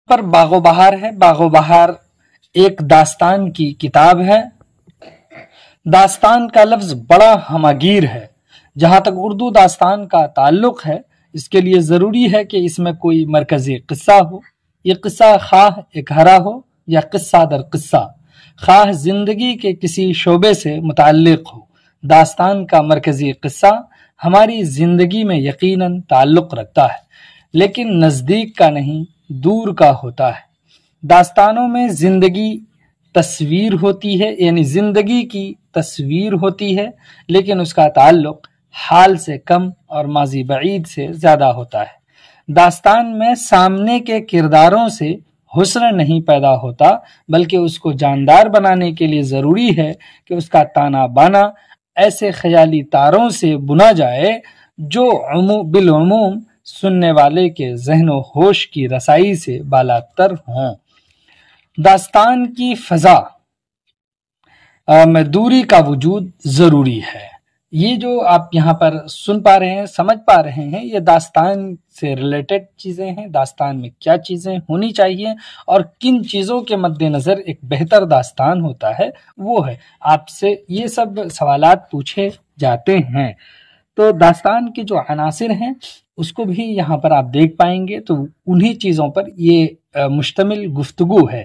پر باغ و بہار ہے۔ باغ و بہار ایک داستان کی کتاب ہے۔ داستان کا لفظ بڑا ہماگیر ہے۔ جہاں تک اردو داستان کا تعلق ہے، اس کے لیے ضروری ہے کہ اس میں کوئی مرکزی قصہ ہو۔ یہ قصہ خواہ ایک ہرا ہو یا قصہ در قصہ، خواہ زندگی کے کسی شعبے سے متعلق ہو۔ داستان کا مرکزی قصہ ہماری زندگی میں یقیناً تعلق رکھتا ہے، لیکن نزدیک کا نہیں، دور کا ہوتا ہے۔ داستانوں میں زندگی تصویر ہوتی ہے، یعنی زندگی کی تصویر ہوتی ہے، لیکن اس کا تعلق حال سے کم اور ماضی بعید سے زیادہ ہوتا ہے۔ داستان میں سامنے کے کرداروں سے حسن نہیں پیدا ہوتا، بلکہ اس کو جاندار بنانے کے لیے ضروری ہے کہ اس کا تانا بانا ایسے خیالی تاروں سے بنا جائے جو بالعموم سننے والے کے ذہن و ہوش کی رسائی سے بالاتر ہوں۔ داستان کی فضا میں دوری کا وجود ضروری ہے۔ یہ جو آپ یہاں پر سن پا رہے ہیں، سمجھ پا رہے ہیں، یہ داستان سے ریلیٹڈ چیزیں ہیں۔ داستان میں کیا چیزیں ہونی چاہیے اور کن چیزوں کے مد نظر ایک بہتر داستان ہوتا ہے، وہ ہے آپ سے یہ سب سوالات پوچھے جاتے ہیں۔ تو داستان کے جو عناصر ہیں اس کو بھی یہاں پر آپ دیکھ پائیں گے، تو انہی چیزوں پر یہ مشتمل گفتگو ہے۔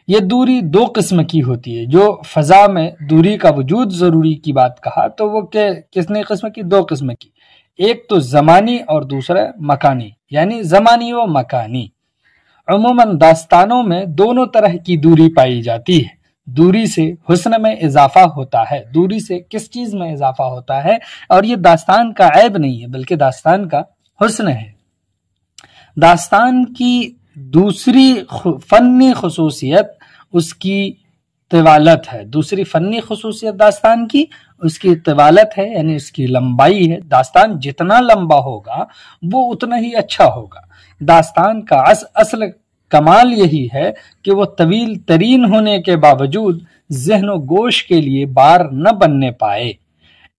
یہ دوری دو قسم کی ہوتی ہے۔ جو فضا میں دوری کا وجود ضروری کی بات کہا تو وہ کتنے قسم کی؟ دو قسم کی۔ ایک تو زمانی اور دوسرا مکانی، یعنی زمانی و مکانی۔ عموماً داستانوں میں دونوں طرح کی دوری پائی جاتی ہے۔ دوری سے حسن میں اضافہ ہوتا ہے۔ دوری سے کس چیز میں اضافہ ہوتا ہے؟ اور یہ داستان کا عیب نہیں ہے، بلکہ داستان کا حسن ہے۔ داستان کی دوسری فنی خصوصیت اس کی طوالت ہے۔ دوسری فنی خصوصیت داستان کی اس کی طوالت ہے، یعنی اس کی لمبائی ہے۔ داستان جتنا لمبا ہوگا وہ اتنا ہی اچھا ہوگا۔ داستان کا اصل کمال یہی ہے کہ وہ طویل ترین ہونے کے باوجود ذہن و گوش کے لیے بار نہ بننے پائے۔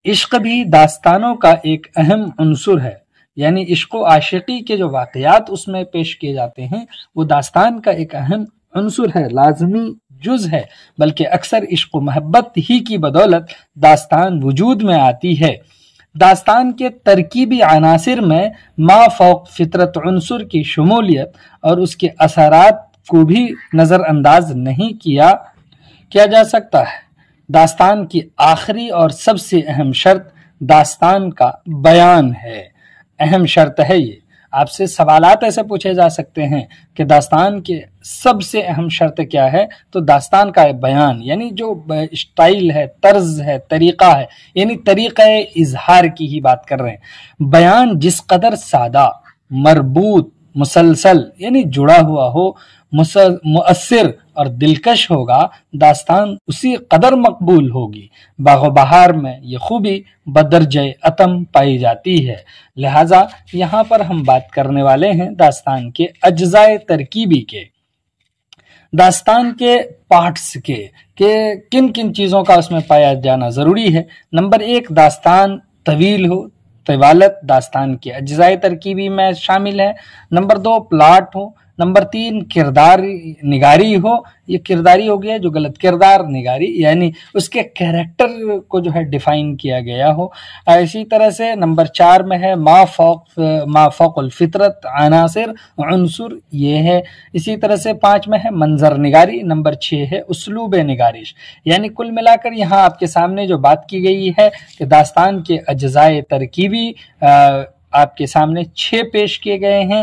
عشق بھی داستانوں کا ایک اہم عنصر ہے، یعنی عشق و عاشقی کے جو واقعات اس میں پیش کیے جاتے ہیں وہ داستان کا ایک اہم عنصر ہے، لازمی جز ہے، بلکہ اکثر عشق و محبت ہی کی بدولت داستان وجود میں آتی ہے۔ داستان کے ترکیبی عناصر میں ما فوق فطرت عنصر کی شمولیت اور اس کے اثرات کو بھی نظر انداز نہیں کیا جا سکتا ہے۔ داستان کی آخری اور سب سے اہم شرط داستان کا بیان ہے۔ اہم شرط ہے یہ۔ آپ سے سوالات ایسے پوچھے جا سکتے ہیں کہ داستان کے سب سے اہم شرط کیا ہے، تو داستان کا بیان، یعنی جو اسٹائل ہے، طرز ہے، طریقہ ہے، یعنی طریقہ اظہار کی ہی بات کر رہے ہیں۔ بیان جس قدر سادہ، مربوط، مسلسل یعنی جڑا ہوا ہو، مؤثر اور دلکش ہوگا، داستان اسی قدر مقبول ہوگی۔ باغ و بہار میں یہ خوبی بدرجہ اتم پائی جاتی ہے۔ لہٰذا یہاں پر ہم بات کرنے والے ہیں داستان کے اجزاء ترکیبی کے، داستان کے پارٹس کے، کہ کن کن چیزوں کا اس میں پایا جانا ضروری ہے۔ نمبر ایک، داستان طویل ہو، طوالت داستان کے اجزاء ترکیبی میں شامل ہے۔ نمبر دو، پلاٹ ہو۔ نمبر تین، کردار نگاری ہو۔ یہ کرداری ہو گیا جو غلط، کردار نگاری یعنی اس کے کیریکٹر کو جو ہے ڈیفائن کیا گیا ہو۔ اسی طرح سے نمبر چار میں ہے ما فوق الفطرت عناصر، عنصر، یہ ہے۔ اسی طرح سے پانچ میں ہے منظر نگاری۔ نمبر چھ ہے اسلوب نگارش۔ یعنی کل ملا کر یہاں آپ کے سامنے جو بات کی گئی ہے کہ داستان کے اجزاء ترکیبی آپ کے سامنے 6 پیش کیے گئے ہیں۔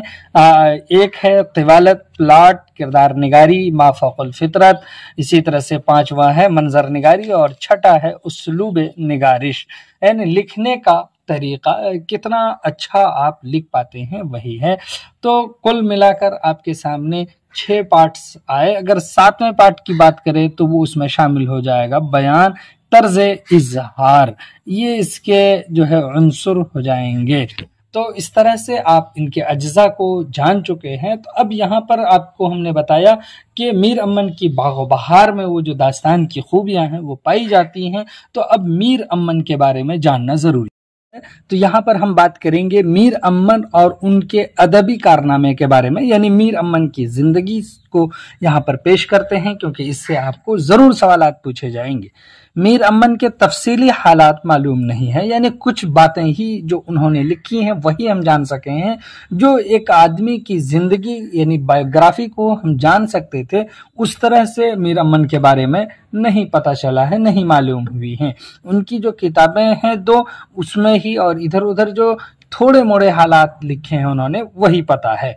ایک ہے طوالت، پلاٹ، کردار نگاری، ما فوق الفطرت، اسی طرح سے پانچواں ہے منظر نگاری، اور چھٹا ہے اسلوب نگارش، یعنی لکھنے کا طریقہ، کتنا اچھا آپ لکھ پاتے ہیں وہی ہے۔ تو کل ملا کر آپ کے سامنے 6 پارٹس آئے۔ اگر 7ویں پارٹ کی بات کریں تو وہ اس میں شامل ہو جائے گا بیان، طرز اظہار، یہ اس کے جو ہے عنصر ہو جائیں گے۔ تو اس طرح سے آپ ان کے اجزاء کو جان چکے ہیں۔ تو اب یہاں پر آپ کو ہم نے بتایا کہ میر امن کی باغ و بہار میں وہ جو داستان کی خوبیاں ہیں وہ پائی جاتی ہیں، تو اب میر امن کے بارے میں جاننا ضروری ہے۔ تو یہاں پر ہم بات کریں گے میر امن اور ان کے ادبی کارنامے کے بارے میں، یعنی میر امن کی زندگی کو یہاں پر پیش کرتے ہیں کیونکہ اس سے آپ کو ضرور سوالات پوچھے جائیں گے۔ میر امن کے تفصیلی حالات معلوم نہیں ہیں، یعنی کچھ باتیں ہی جو انہوں نے لکھی ہیں وہی ہم جان سکے ہیں۔ جو ایک آدمی کی زندگی یعنی بایوگرافی کو ہم جان سکتے تھے اس طرح سے میر امن کے بارے میں نہیں پتہ چلا ہے، نہیں معلوم ہوئی ہیں۔ ان کی جو کتابیں ہیں دو، اس میں ہی اور ادھر ادھر جو تھوڑے موڑے حالات لکھے ہیں انہوں نے وہی پتہ ہے،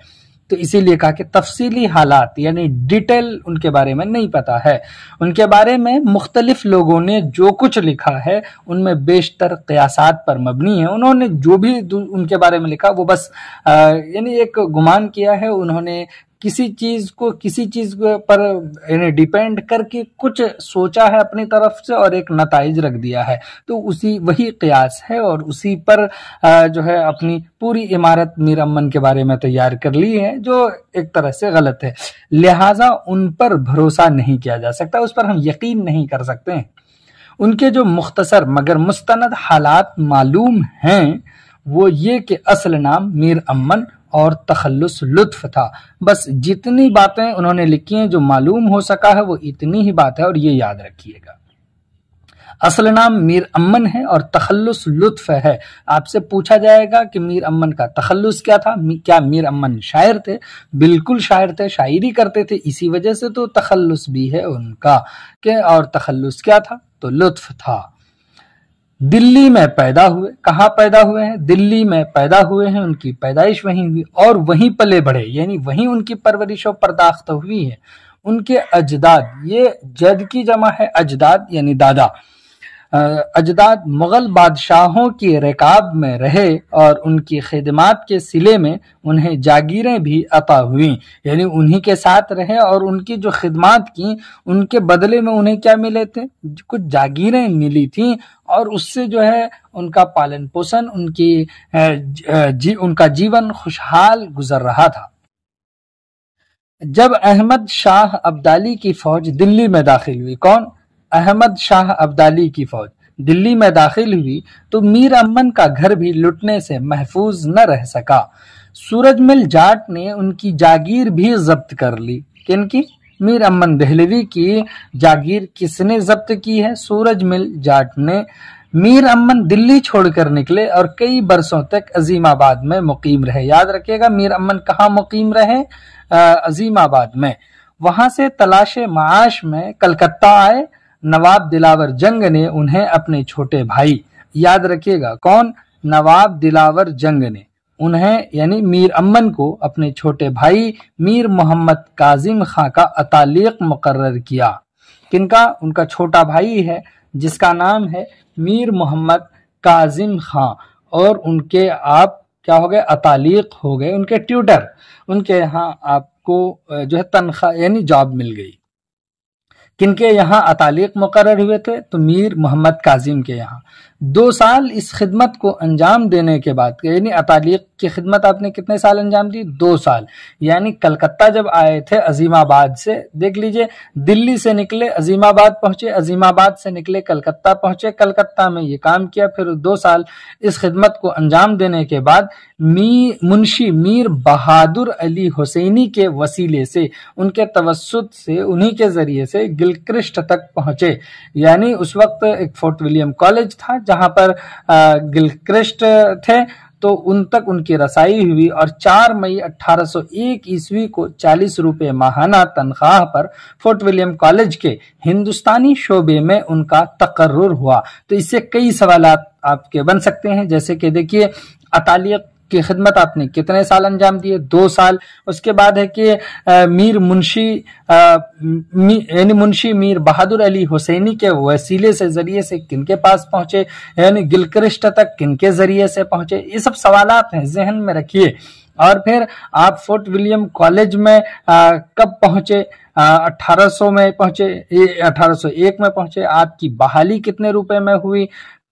تو اسی لیے کہا کہ تفصیلی حالات یعنی ڈیٹیل ان کے بارے میں نہیں پتا ہے۔ ان کے بارے میں مختلف لوگوں نے جو کچھ لکھا ہے ان میں بیشتر قیاسات پر مبنی ہے۔ انہوں نے جو بھی ان کے بارے میں لکھا وہ بس یعنی ایک گمان کیا ہے، انہوں نے کسی چیز پر یعنی ڈیپینڈ کر کے کچھ سوچا ہے اپنی طرف سے اور ایک نتائج رکھ دیا ہے، تو وہی قیاس ہے اور اسی پر جو ہے اپنی پوری عمارت میر امن کے بارے میں تیار کر لی ہے، جو ایک طرح سے غلط ہے۔ لہٰذا ان پر بھروسہ نہیں کیا جا سکتا، اس پر ہم یقین نہیں کر سکتے ہیں۔ ان کے جو مختصر مگر مستند حالات معلوم ہیں وہ یہ کہ اصل نام میر امن اور تخلص لطف تھا۔ بس جتنی باتیں انہوں نے لکھی ہیں جو معلوم ہو سکا ہے وہ اتنی ہی بات ہے، اور یہ یاد رکھیے گا۔ اصل نام میر امن ہے اور تخلص لطف ہے۔ آپ سے پوچھا جائے گا کہ میر امن کا تخلص کیا تھا؟ کیا میر امن شاعر تھے؟ بالکل شاعر تھے، شاعری کرتے تھے، اسی وجہ سے تو تخلص بھی ہے ان کا۔ اور تخلص کیا تھا؟ تو لطف تھا۔ دلی میں پیدا ہوئے۔ کہاں پیدا ہوئے ہیں؟ دلی میں پیدا ہوئے ہیں، ان کی پیدائش وہیں ہوئی اور وہیں پلے بڑھے، یعنی وہیں ان کی پرورش و پرداخت ہوئی ہے۔ ان کے اجداد، یہ جد کی جمع ہے اجداد یعنی دادا، اجداد مغل بادشاہوں کی رکاب میں رہے اور ان کی خدمات کے صلے میں انہیں جاگیریں بھی عطا ہوئیں، یعنی انہی کے ساتھ رہے اور ان کی جو خدمات کی ان کے بدلے میں انہیں کیا ملے تھے؟ کچھ جاگیریں ملی تھیں اور اس سے جو ہے ان کا پالن پوشن، ان کا جیون خوشحال گزر رہا تھا۔ جب احمد شاہ ابدالی کی فوج دلی میں داخل ہوئی، کون؟ احمد شاہ ابدالی کی فوج دلی میں داخل ہوئی تو میر امن کا گھر بھی لٹنے سے محفوظ نہ رہ سکا۔ سورج مل جاٹ نے ان کی جاگیر بھی ضبط کر لی۔ کن کی؟ میر امن دہلوی کی جاگیر کس نے ضبط کی ہے؟ سورج مل جاٹ نے۔ میر امن دلی چھوڑ کر نکلے اور کئی برسوں تک عظیم آباد میں مقیم رہے۔ یاد رکھیے گا میر امن کہاں مقیم رہے؟ عظیم آباد میں۔ وہاں سے تلاش معاش میں کلکتہ آئے۔ نواب دلاور جنگ نے انہیں اپنے چھوٹے بھائی، یاد رکھیے گا کون؟ نواب دلاور جنگ نے انہیں یعنی میر امن کو اپنے چھوٹے بھائی میر محمد کاظم خاں کا اتالیق مقرر کیا۔ کن کا؟ ان کا چھوٹا بھائی ہے جس کا نام ہے میر محمد کاظم خاں، اور ان کے آپ کیا ہو گئے؟ اتالیق ہو گئے، ان کے ٹیوٹر، ان کے یہاں آپ کو جو ہے تنخواہ یعنی جاب مل گئی۔ کن کے یہاں اتالیق مقرر ہوئے تھے؟ تو میر محمد کاظم کے یہاں۔ 2 سال اس خدمت کو انجام دینے کے بعد، یعنی اتالیق کی خدمت آپ نے کتنے سال انجام دی؟ 2 سال۔ یعنی کلکتہ جب آئے تھے عظیم آباد سے، دیکھ لیجئے دلی سے نکلے عظیم آباد پہنچے، عظیم آباد سے نکلے کلکتہ پہنچے، کلکتہ میں یہ کام کیا، پھر 2 سال اس خدمت کو انجام دینے کے بعد منشی میر بہادر علی حسینی کے وسیلے سے، ان کے توسط سے، انہی کے ذریعے سے گلکرسٹ تک پہنچے۔ یعنی اس وقت ایک فورٹ ولیم کالج تھا جہاں پر گلکرسٹ تھے، تو ان تک ان کی رسائی ہوئی اور 4 مئی 1801 عیسوی کو 40 روپے ماہانہ تنخواہ پر فورٹ ولیم کالج کے ہندوستانی شعبے میں ان کا تقرر ہوا۔ تو اس سے کئی سوالات آپ کے بن سکتے ہیں، جیسے کہ دیکھیے اتالیق کی خدمت آپ نے کتنے سال انجام دیے؟ 2 سال۔ اس کے بعد ہے کہ یعنی منشی میر بہادر علی حسینی کے وسیلے سے ذریعے سے کن کے پاس پہنچے، یعنی گلکرسٹ تک کن کے ذریعے سے پہنچے؟ یہ سب سوالات ہیں، ذہن میں رکھیے۔ اور پھر آپ فورٹ ولیم کالج میں کب پہنچے؟ 1800 میں پہنچے، 1801 میں پہنچے۔ آپ کی بحالی کتنے روپے میں ہوئی؟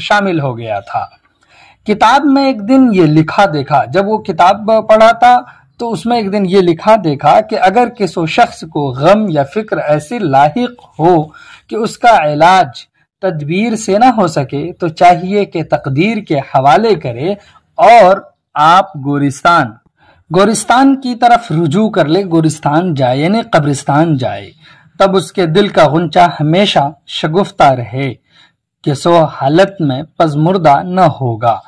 شامل ہو گیا تھا۔ کتاب میں ایک دن یہ لکھا دیکھا، جب وہ کتاب پڑھا تھا تو اس میں ایک دن یہ لکھا دیکھا کہ اگر کسی شخص کو غم یا فکر ایسی لاحق ہو کہ اس کا علاج تدبیر سے نہ ہو سکے تو چاہیے کہ تقدیر کے حوالے کرے اور آپ گورستان کی طرف رجوع کر لے، گورستان جائے یعنی قبرستان جائے، تب اس کے دل کا غنچہ ہمیشہ شگفتہ رہے کہ سو حالت میں پزمردہ نہ ہوگا۔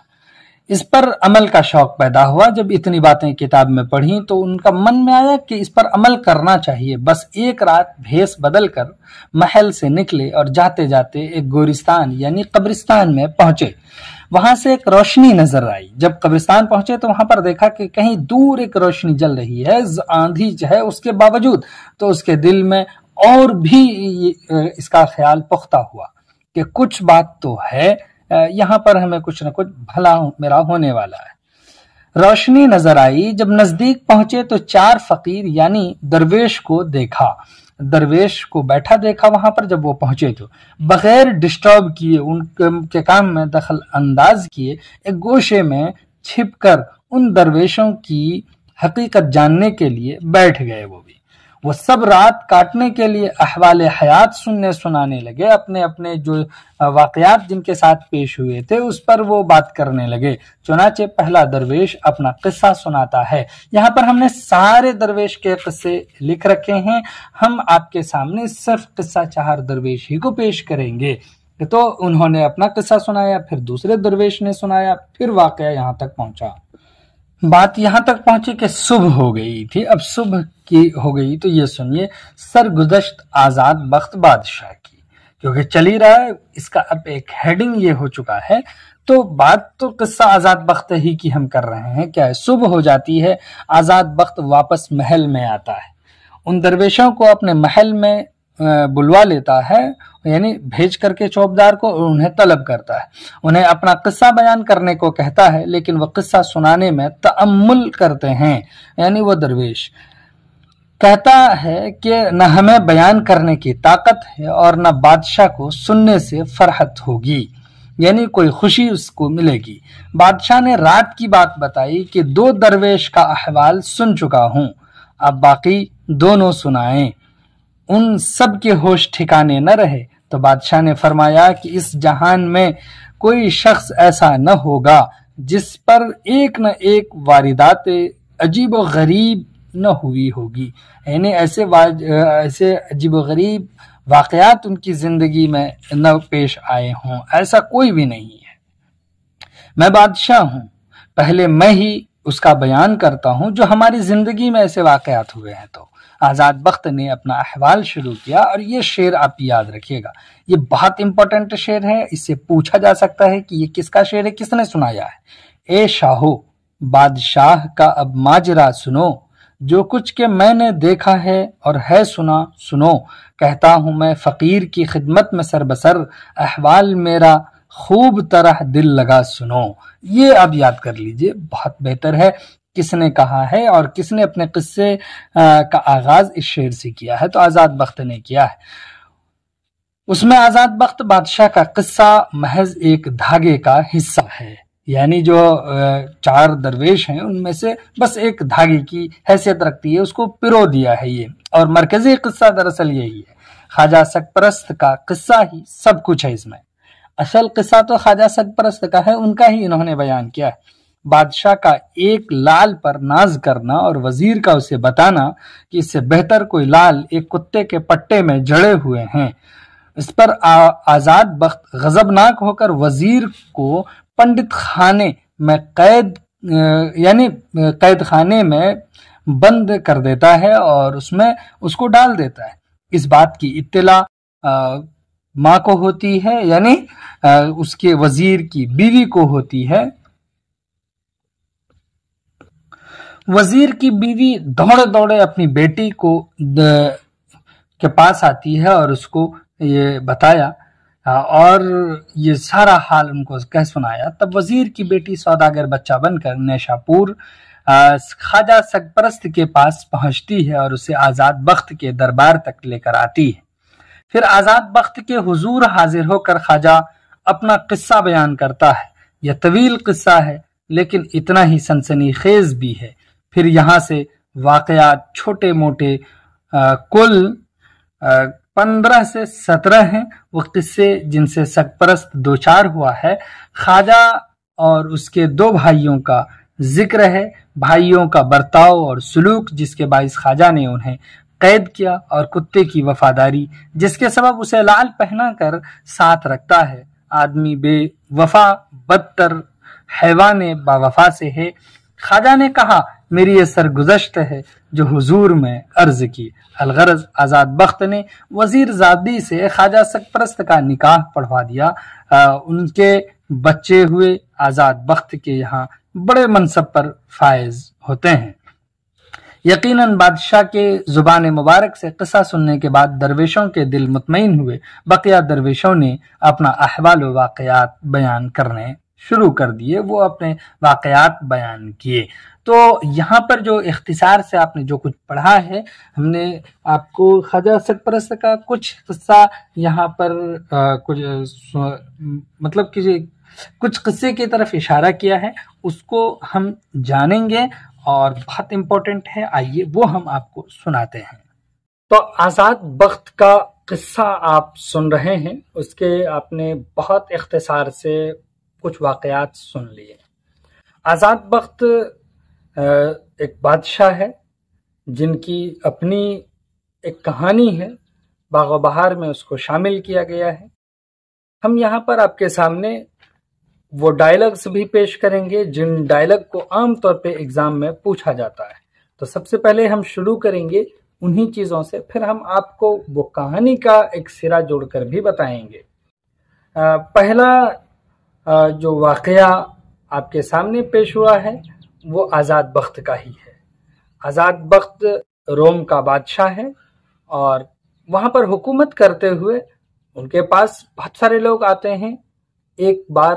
اس پر عمل کا شوق پیدا ہوا۔ جب اتنی باتیں کتاب میں پڑھیں تو ان کا من میں آیا کہ اس پر عمل کرنا چاہیے۔ بس ایک رات بھیس بدل کر محل سے نکلے اور جاتے جاتے ایک گورستان یعنی قبرستان میں پہنچے۔ وہاں سے ایک روشنی نظر آئی۔ جب قبرستان پہنچے تو وہاں پر دیکھا کہ کہیں دور ایک روشنی جل رہی ہے، آندھی ہے اس کے باوجود، تو اس کے دل میں اور بھی اس کا خیال پختہ ہوا کہ کچھ بات تو ہے، یہاں پر ہمیں کچھ نہ کچھ بھلا میرا ہونے والا ہے۔ روشنی نظر آئی۔ جب نزدیک پہنچے تو 4 فقیر یعنی درویش کو دیکھا، درویش کو بیٹھا دیکھا وہاں پر۔ جب وہ پہنچے تو بغیر ڈسٹرب کیے، ان کے کام میں دخل انداز کیے، ایک گوشے میں چھپ کر ان درویشوں کی حقیقت جاننے کے لیے بیٹھ گئے۔ وہ سب رات کاٹنے کے لیے احوال حیات سنانے لگے، اپنے اپنے جو واقعات جن کے ساتھ پیش ہوئے تھے اس پر وہ بات کرنے لگے۔ چنانچہ پہلا درویش اپنا قصہ سناتا ہے۔ یہاں پر ہم نے سارے درویش کے قصے لکھ رکھے ہیں، ہم آپ کے سامنے صرف قصہ 4 درویش ہی کو پیش کریں گے۔ تو انہوں نے اپنا قصہ سنایا، پھر دوسرے درویش نے سنایا، پھر واقعہ یہاں تک پہنچا۔ بات یہاں تک پہنچی کہ صبح ہو گئی تھی۔ اب صبح کی ہو گئی تو یہ سنیے، سرگزشت آزاد بخت بادشاہ کی، کیونکہ چل ہی رہا ہے، اس کا اب ایک ہیڈنگ یہ ہو چکا ہے، تو بات تو قصہ آزاد بخت ہی کی ہم کر رہے ہیں۔ کیا ہے، صبح ہو جاتی ہے، آزاد بخت واپس محل میں آتا ہے، ان درویشوں کو اپنے محل میں بلوا لیتا ہے، یعنی بھیج کر کے چوبدار کو، انہیں طلب کرتا ہے، انہیں اپنا قصہ بیان کرنے کو کہتا ہے، لیکن وہ قصہ سنانے میں تأمل کرتے ہیں، یعنی وہ درویش کہتا ہے کہ نہ ہمیں بیان کرنے کی طاقت ہے اور نہ بادشاہ کو سننے سے فرحت ہوگی، یعنی کوئی خوشی اس کو ملے گی۔ بادشاہ نے رات کی بات بتائی کہ 2 درویش کا احوال سن چکا ہوں، اب باقی دونوں سنائیں۔ ان سب کے ہوش ٹھکانے نہ رہے تو بادشاہ نے فرمایا کہ اس جہان میں کوئی شخص ایسا نہ ہوگا جس پر ایک نہ ایک واردات عجیب و غریب نہ ہوئی ہوگی، یعنی ایسے عجیب و غریب واقعات ان کی زندگی میں نہ پیش آئے ہوں، ایسا کوئی بھی نہیں ہے۔ میں بادشاہ ہوں، پہلے میں ہی اس کا بیان کرتا ہوں جو ہماری زندگی میں ایسے واقعات ہوئے ہیں۔ تو آزاد بخت نے اپنا احوال شروع کیا، اور یہ شعر آپ یاد رکھیے گا، یہ بہت امپورٹنٹ شعر ہے، اس سے پوچھا جا سکتا ہے کہ یہ کس کا شعر ہے، کس نے سنایا ہے۔ اے شاہو بادشاہ کا اب ماجرا سنو، جو کچھ کہ میں نے دیکھا ہے اور ہے سنا سنو، کہتا ہوں میں فقیر کی خدمت میں سر بسر، احوال میرا خوب طرح دل لگا سنو۔ یہ اب یاد کر لیجئے، بہت بہتر ہے۔ کس نے کہا ہے اور کس نے اپنے قصے کا آغاز اس شعر سے کیا ہے؟ تو آزاد بخت نے کیا ہے۔ اس میں آزاد بخت بادشاہ کا قصہ محض ایک دھاگے کا حصہ ہے، یعنی جو 4 درویش ہیں ان میں سے بس ایک دھاگے کی حیثیت رکھتی ہے، اس کو پرو دیا ہے یہ، اور مرکزی قصہ دراصل یہی ہے۔ خواجہ سگ پرست کا قصہ ہی سب کچھ ہے اس میں، اصل قصہ تو خواجہ سگ پرست کا ہے، ان کا ہی انہوں نے بیان کیا ہے۔ بادشاہ کا ایک لال پر ناز کرنا اور وزیر کا اسے بتانا کہ اس سے بہتر کوئی لال ایک کتے کے پٹے میں جڑے ہوئے ہیں۔ اس پر آزاد بخت غضبناک ہو کر وزیر کو پنڈت خانے میں قید خانے میں بند کر دیتا ہے اور اس میں اس کو ڈال دیتا ہے۔ اس بات کی اطلاع ماں کو ہوتی ہے، یعنی اس کے وزیر کی بیوی کو ہوتی ہے۔ وزیر کی بیوی دوڑے دوڑے اپنی بیٹی کے پاس آتی ہے اور اس کو یہ بتایا اور یہ سارا حال ان کو کہہ سنایا۔ تب وزیر کی بیٹی سوداگر بچہ بن کر نیشاپور خواجہ سگ پرست کے پاس پہنچتی ہے اور اسے آزاد بخت کے دربار تک لے کر آتی ہے۔ پھر آزاد بخت کے حضور حاضر ہو کر خواجہ اپنا قصہ بیان کرتا ہے۔ یہ طویل قصہ ہے لیکن اتنا ہی سنسنی خیز بھی ہے۔ پھر یہاں سے واقعات چھوٹے موٹے کل 15 سے 17 ہیں، وہ قصے جن سے سرپرست دوچار ہوا ہے۔ خواجہ اور اس کے 2 بھائیوں کا ذکر ہے، بھائیوں کا برتاؤ اور سلوک جس کے باعث خواجہ نے انہیں قید کیا، اور کتے کی وفاداری جس کے سبب اسے لال پہنا کر ساتھ رکھتا ہے۔ آدمی بے وفا بدتر حیوان با وفا سے ہے۔ خواجہ نے کہا میری یہ سرگزشت ہے جو حضور میں عرض کی۔ الغرض آزاد بخت نے وزیر زادی سے خواجہ سرپرست کا نکاح پڑھوا دیا۔ ان کے بچے ہوئے آزاد بخت کے یہاں بڑے منصب پر فائز ہوتے ہیں۔ یقیناً بادشاہ کے زبان مبارک سے قصہ سننے کے بعد درویشوں کے دل مطمئن ہوئے۔ بقیہ درویشوں نے اپنا احوال و واقعات بیان کرنے شروع کر دیے، وہ اپنے واقعات بیان کیے۔ تو یہاں پر جو اختصار سے آپ نے جو کچھ پڑھا ہے، ہم نے آپ کو خواجہ سرپرست کا کچھ قصہ یہاں پر مطلب کہ کچھ قصے کی طرف اشارہ کیا ہے، اس کو ہم جانیں گے اور بہت امپورٹنٹ ہے، آئیے وہ ہم آپ کو سناتے ہیں۔ تو آزاد بخت کا قصہ آپ سن رہے ہیں، اس کے آپ نے بہت اختصار سے کچھ واقعات سن لیے۔ آزاد بخت ایک بادشاہ ہے جن کی اپنی ایک کہانی ہے، باغ و بہار میں اس کو شامل کیا گیا ہے۔ ہم یہاں پر آپ کے سامنے وہ ڈائلاگز بھی پیش کریں گے جن ڈائلاگ کو عام طور پہ ایگزام میں پوچھا جاتا ہے۔ تو سب سے پہلے ہم شروع کریں گے انہی چیزوں سے، پھر ہم آپ کو وہ کہانی کا ایک سرا جوڑ کر بھی بتائیں گے۔ پہلا جو واقعہ آپ کے سامنے پیش ہوا ہے وہ آزاد بخت کا ہی ہے۔ آزاد بخت روم کا بادشاہ ہے اور وہاں پر حکومت کرتے ہوئے ان کے پاس بہت سارے لوگ آتے ہیں۔ ایک بار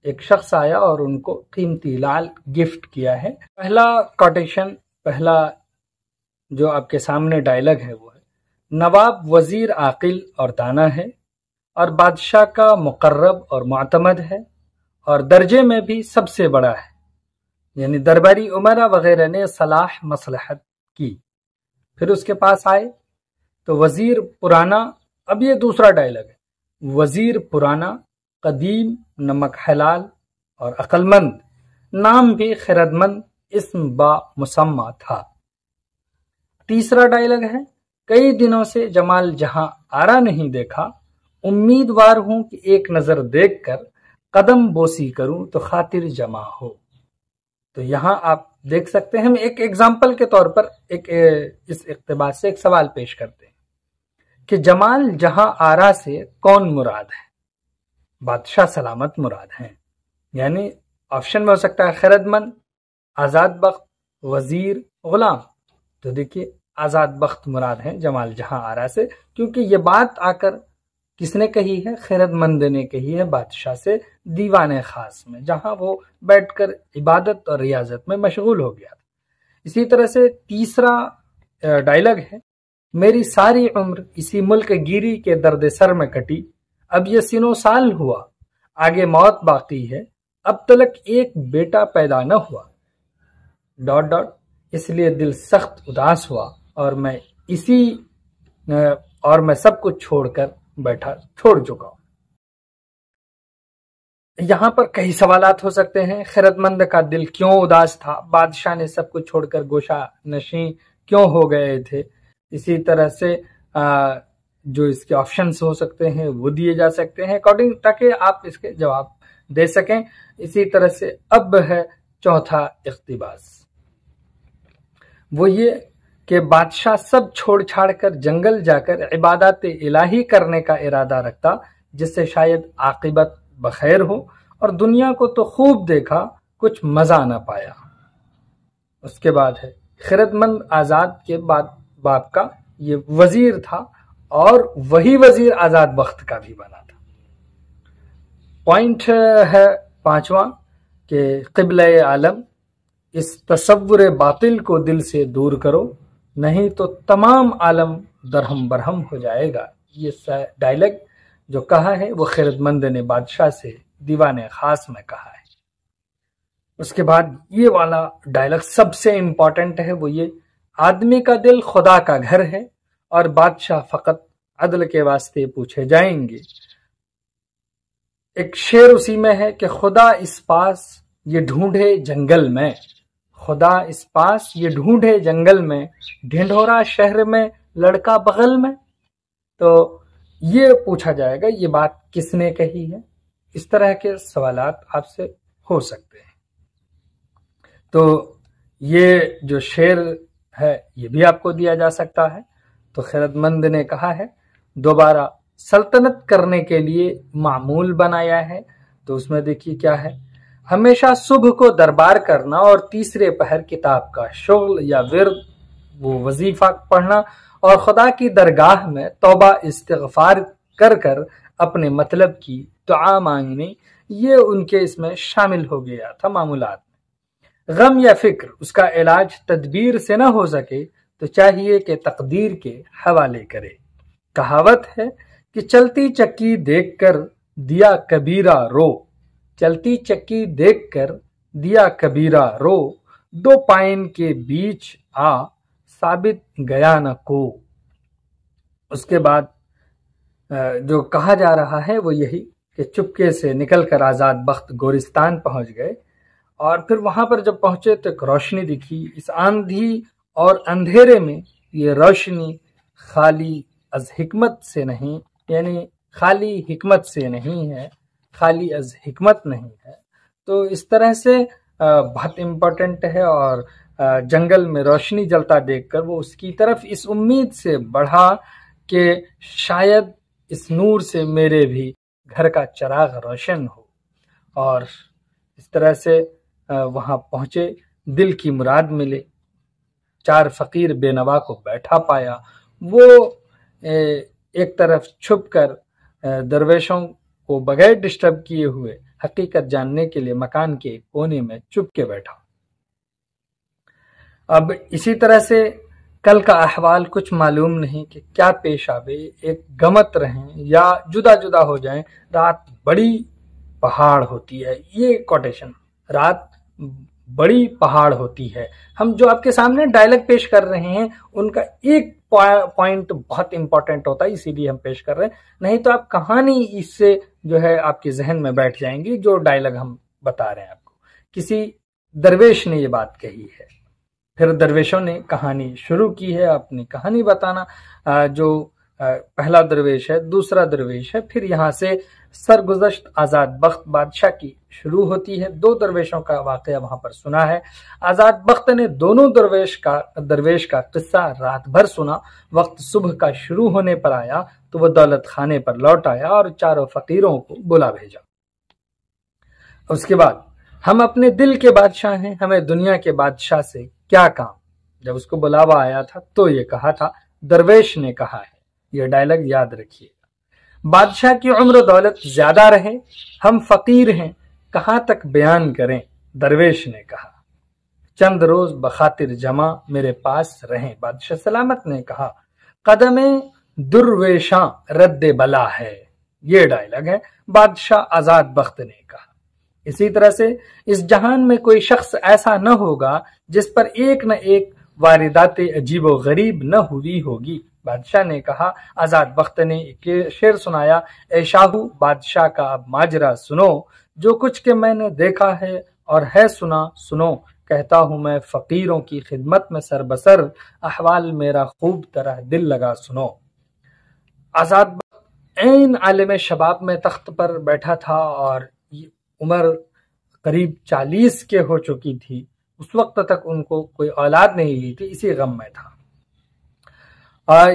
ایک شخص آیا اور ان کو قیمتی لال گفٹ کیا ہے۔ پہلا کوٹیشن، پہلا جو آپ کے سامنے ڈائلاگ ہے وہ ہے، نواب وزیر عاقل اور دانا ہے اور بادشاہ کا مقرب اور معتمد ہے اور درجے میں بھی سب سے بڑا ہے، یعنی درباری عمرا وغیرہ نے صلاح مصلحت کی۔ پھر اس کے پاس آئے تو وزیر پرانا، اب یہ دوسرا ڈائلاگ ہے، وزیر پرانا، قدیم، نمک حلال اور عقل مند، نام بھی خردمند، اسم با مسمہ تھا۔ تیسرا ڈائلاگ ہے، کئی دنوں سے جمال جہاں آرا نہیں دیکھا، امیدوار ہوں کہ ایک نظر دیکھ کر قدم بوسی کروں تو خاطر جمع ہو۔ تو یہاں آپ دیکھ سکتے ہیں، ہم ایک ایگزامپل کے طور پر اس اقتباس سے ایک سوال پیش کرتے ہیں کہ جمال جہاں آرا سے کون مراد ہے؟ بادشاہ سلامت مراد ہیں، یعنی آپشن میں ہو سکتا ہے خرد مند، آزاد بخت، وزیر، غلام۔ تو دیکھیے آزاد بخت مراد ہیں جمال جہاں آرا سے، کیونکہ یہ بات آ کر کس نے کہی ہے؟ خرد مند نے کہی ہے بادشاہ سے دیوان خاص میں، جہاں وہ بیٹھ کر عبادت اور ریاضت میں مشغول ہو گیا تھا۔ اسی طرح سے تیسرا ڈائلاگ ہے، میری ساری عمر اسی ملک گیری کے درد سر میں کٹی، اب یہ سنو سال ہوا، آگے موت باقی ہے، اب تلک ایک بیٹا پیدا نہ ہوا، .. اس لیے دل سخت اداس ہوا اور میں سب کچھ چھوڑ کر چھوڑ چکا ہوں۔ یہاں پر کئی سوالات ہو سکتے ہیں۔ خرد مند کا دل کیوں اداس تھا؟ بادشاہ نے سب کچھ چھوڑ کر گوشہ نشین کیوں ہو گئے تھے؟ اسی طرح سے جو اس کے آپشنز ہو سکتے ہیں وہ دیے جا سکتے ہیں اکارڈنگ، تاکہ آپ اس کے جواب دے سکیں۔ اسی طرح سے اب ہے چوتھا اقتباس، وہ یہ کہ بادشاہ سب چھوڑ چھاڑ کر جنگل جا کر عبادات الہی کرنے کا ارادہ رکھتا، جس سے شاید عاقبت بخیر ہو، اور دنیا کو تو خوب دیکھا، کچھ مزہ نہ پایا۔ اس کے بعد ہے خرد مند آزاد کے بعد باپ کا یہ وزیر تھا اور وہی وزیر آزاد بخت کا بھی بنا تھا۔ پوائنٹ ہے پانچواں کہ قبلہ عالم، اس تصور باطل کو دل سے دور کرو، نہیں تو تمام عالم درہم برہم ہو جائے گا۔ یہ ڈائلاگ جو کہا ہے وہ خیرتمند نے بادشاہ سے دیوان خاص میں کہا ہے۔ اس کے بعد یہ والا ڈائلاگ سب سے امپورٹنٹ ہے، وہ یہ: آدمی کا دل خدا کا گھر ہے اور بادشاہ فقط عدل کے واسطے پوچھے جائیں گے۔ ایک شعر اسی میں ہے کہ خدا اس پاس یہ ڈھونڈے جنگل میں، خدا اس پاس یہ ڈھونڈے جنگل میں، ڈھنڈورا شہر میں لڑکا بغل میں۔ تو یہ پوچھا جائے گا یہ بات کس نے کہی ہے؟ اس طرح کے سوالات آپ سے ہو سکتے ہیں۔ تو یہ جو شعر ہے یہ بھی آپ کو دیا جا سکتا ہے۔ تو خیرتمند نے کہا ہے دوبارہ سلطنت کرنے کے لیے معمول بنایا ہے۔ تو اس میں دیکھیے کیا ہے: ہمیشہ صبح کو دربار کرنا اور تیسرے پہر کتاب کا شغل یا ورد وہ وظیفہ پڑھنا اور خدا کی درگاہ میں توبہ استغفار کر کر اپنے مطلب کی دعا مانگنی، یہ ان کے اس میں شامل ہو گیا تھا معمولات میں۔ غم یا فکر اس کا علاج تدبیر سے نہ ہو سکے تو چاہیے کہ تقدیر کے حوالے کرے۔ کہاوت ہے کہ چلتی چکی دیکھ کر دیا کبیرہ رو، چلتی چکی دیکھ کر دیا کبیرہ رو، دو پائن کے بیچ آ ثابت گیا نہ کو۔ اس کے بعد جو کہا جا رہا ہے وہ یہی کہ چپکے سے نکل کر آزاد بخت گورستان پہنچ گئے، اور پھر وہاں پر جب پہنچے تو ایک روشنی دکھی۔ اس آندھی اور اندھیرے میں یہ روشنی خالی از حکمت سے نہیں، یعنی خالی حکمت سے نہیں ہے، خالی از حکمت نہیں ہے۔ تو اس طرح سے بہت امپورٹنٹ ہے، اور جنگل میں روشنی جلتا دیکھ کر وہ اس کی طرف اس امید سے بڑھا کہ شاید اس نور سے میرے بھی گھر کا چراغ روشن ہو، اور اس طرح سے وہاں پہنچے، دل کی مراد ملے، چار فقیر بے نوا کو بیٹھا پایا۔ وہ ایک طرف چھپ کر درویشوں کو بغیر ڈسٹرب کیے ہوئے حقیقت جاننے کے لیے مکان کے ایک کونے میں چپ کے بیٹھا۔ اب اسی طرح سے کل کا احوال کچھ معلوم نہیں کہ کیا پیش آوے، ایک گمت رہیں یا جدا جدا ہو جائیں، رات بڑی پہاڑ ہوتی ہے۔ یہ کوٹیشن، رات بڑی پہاڑ ہوتی ہے۔ ہم جو آپ کے سامنے ڈائلاگ پیش کر رہے ہیں ان کا ایک پوائنٹ بہت امپورٹنٹ ہوتا ہے، اسی لیے ہم پیش کر رہے ہیں، نہیں تو آپ کہانی اس سے جو ہے آپ کے ذہن میں بیٹھ جائیں گی۔ جو ڈائلاگ ہم بتا رہے ہیں آپ کو، کسی درویش نے یہ بات کہی ہے، پھر درویشوں نے کہانی شروع کی ہے، اپنی کہانی بتانا۔ جو پہلا درویش ہے، دوسرا درویش ہے، پھر یہاں سے سرگزشت آزاد بخت بادشاہ کی شروع ہوتی ہے۔ دو درویشوں کا واقعہ وہاں پر سنا ہے۔ آزاد بخت نے دونوں درویش کا قصہ رات بھر سنا۔ وقت صبح کا شروع ہونے پر آیا تو وہ دولت خانے پر لوٹ آیا اور چاروں فقیروں کو بلا بھیجا۔ اس کے بعد ہم اپنے دل کے بادشاہ ہیں، ہمیں دنیا کے بادشاہ سے کیا کام؟ جب اس کو بلاوا آیا تھا تو یہ کہا تھا، درویش نے کہا ہے، یہ ڈائلاگ یاد رکھیے گا۔ بادشاہ کی عمر و دولت زیادہ رہے، ہم فقیر ہیں، کہاں تک بیان کریں؟ درویش نے کہا، چند روز بخاطر جمع میرے پاس رہیں۔ بادشاہ سلامت نے کہا، قدم درویشاں رد بلا ہے۔ یہ ڈائلاگ ہے، بادشاہ آزاد بخت نے کہا۔ اسی طرح سے اس جہان میں کوئی شخص ایسا نہ ہوگا جس پر ایک نہ ایک واردات عجیب و غریب نہ ہوئی ہوگی۔ بادشاہ نے کہا۔ آزاد بخت نے ایک شعر سنایا، اے شاہو بادشاہ کا اب ماجرا سنو، جو کچھ کہ میں نے دیکھا ہے اور ہے سنا سنو، کہتا ہوں میں فقیروں کی خدمت میں سر بسر، احوال میرا خوب طرح دل لگا سنو۔ آزاد بخت عین عالم شباب میں تخت پر بیٹھا تھا اور عمر قریب 40 کے ہو چکی تھی۔ اس وقت تک ان کو کوئی اولاد نہیں ہوئی تھی، اسی غم میں تھا۔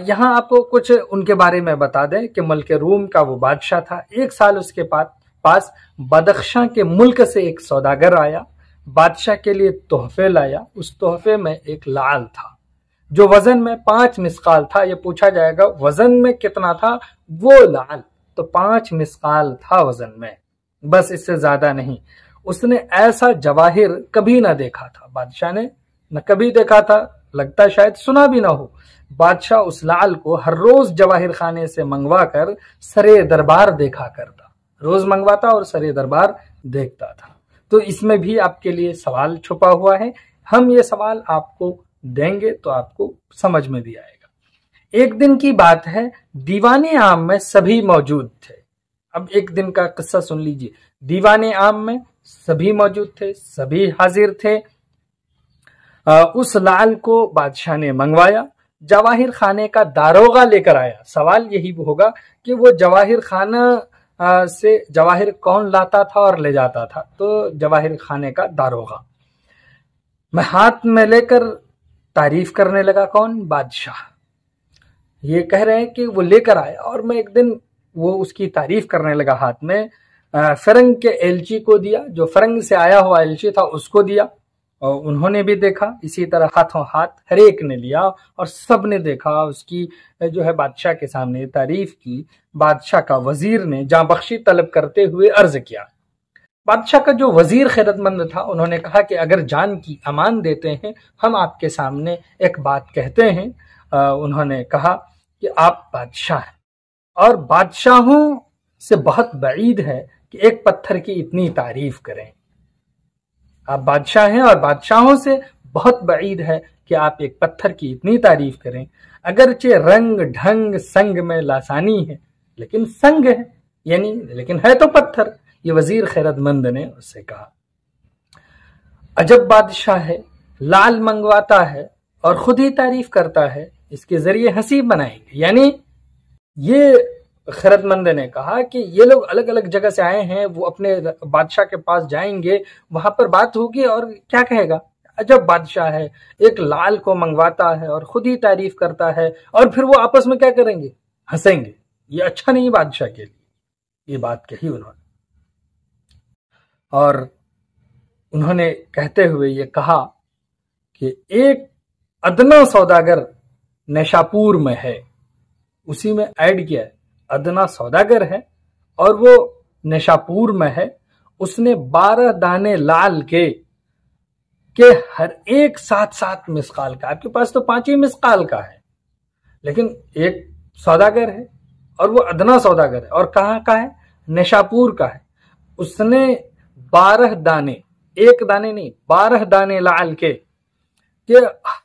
یہاں آپ کو کچھ ان کے بارے میں بتا دیں کہ ملک روم کا وہ بادشاہ تھا۔ ایک سال اس کے پاس بدخشاں کے ملک سے ایک سوداگر آیا، بادشاہ کے لیے تحفے لایا۔ اس تحفے میں ایک لعل تھا جو وزن میں 5 مسقال تھا۔ یہ پوچھا جائے گا وزن میں کتنا تھا؟ وہ لعل تو 5 مسقال تھا وزن میں، بس اس سے زیادہ نہیں۔ اس نے ایسا جواہر کبھی نہ دیکھا تھا، بادشاہ نے نہ کبھی دیکھا تھا، لگتا شاید سنا بھی نہ ہو۔ بادشاہ اس لعل کو ہر روز جواہر خانے سے منگوا کر سرے دربار دیکھا کرتا، روز منگواتا اور سرے دربار دیکھتا تھا۔ تو اس میں بھی آپ کے لیے سوال چھپا ہوا ہے، ہم یہ سوال آپ کو دیں گے تو آپ کو سمجھ میں بھی آئے گا۔ ایک دن کی بات ہے، دیوان عام میں سبھی موجود تھے۔ اب ایک دن کا قصہ سن لیجئے۔ دیوان عام میں سبھی موجود تھے، سبھی حاضر تھے۔ اس لعل کو بادشاہ نے منگوایا، جواہر خانے کا داروغہ لے کر آیا۔ سوال یہی ہوگا کہ وہ جواہر خانہ سے جواہر کون لاتا تھا اور لے جاتا تھا؟ تو جواہر خانے کا داروغہ۔ میں ہاتھ میں لے کر تعریف کرنے لگا، کون؟ بادشاہ۔ یہ کہہ رہے ہیں کہ وہ لے کر آیا اور میں ایک دن وہ اس کی تعریف کرنے لگا ہاتھ میں۔ فرنگ کے ایلچی کو دیا، جو فرنگ سے آیا ہوا ایلچی تھا اس کو دیا، اور انہوں نے بھی دیکھا۔ اسی طرح ہاتھوں ہاتھ ہر ایک نے لیا اور سب نے دیکھا، اس کی جو ہے بادشاہ کے سامنے تعریف کی۔ بادشاہ کا وزیر نے جاں بخشی طلب کرتے ہوئے عرض کیا۔ بادشاہ کا جو وزیر خیرت مند تھا، انہوں نے کہا کہ اگر جان کی امان دیتے ہیں، ہم آپ کے سامنے ایک بات کہتے ہیں۔ انہوں نے کہا کہ آپ بادشاہ ہیں اور بادشاہوں سے بہت بعید ہے کہ ایک پتھر کی اتنی تعریف کریں۔ آپ بادشاہ ہیں اور بادشاہوں سے بہت بعید ہے کہ آپ ایک پتھر کی اتنی تعریف کریں۔ اگرچہ رنگ ڈھنگ سنگ میں لاسانی ہے، لیکن سنگ ہے، یعنی لیکن ہے تو پتھر۔ یہ وزیر خیرت مند نے اس سے کہا۔ عجب بادشاہ ہے، لعل منگواتا ہے اور خود ہی تعریف کرتا ہے، اس کے ذریعے حسیب بنائیں گے۔ یعنی یہ خیرت مند نے کہا کہ یہ لوگ الگ الگ جگہ سے آئے ہیں، وہ اپنے بادشاہ کے پاس جائیں گے، وہاں پر بات ہوگی اور کیا کہے گا؟ عجب بادشاہ ہے، ایک لعل کو منگواتا ہے اور خود ہی تعریف کرتا ہے، اور پھر وہ آپس میں کیا کریں گے؟ ہنسیں گے۔ یہ اچھا نہیں بادشاہ کے لیے۔ یہ بات کہی انہوں نے، اور انہوں نے کہتے ہوئے یہ کہا کہ ایک ادنا سوداگر نیشاپور میں ہے، اسی میں ایڈ کیا ہے، ادنا سوداگر ہے اور وہ نیشاپور میں ہے، اس نے 12 دانے لعل کے ہر ایک 7 مسقال کا۔ آپ کے پاس تو 5 ہی مسقال کا ہے، لیکن ایک سوداگر ہے اور وہ ادنا سوداگر ہے، اور کہاں کا ہے؟ نیشاپور کا ہے۔ اس نے 12 دانے، ایک دانے نہیں، 12 دانے لعل کے، کہ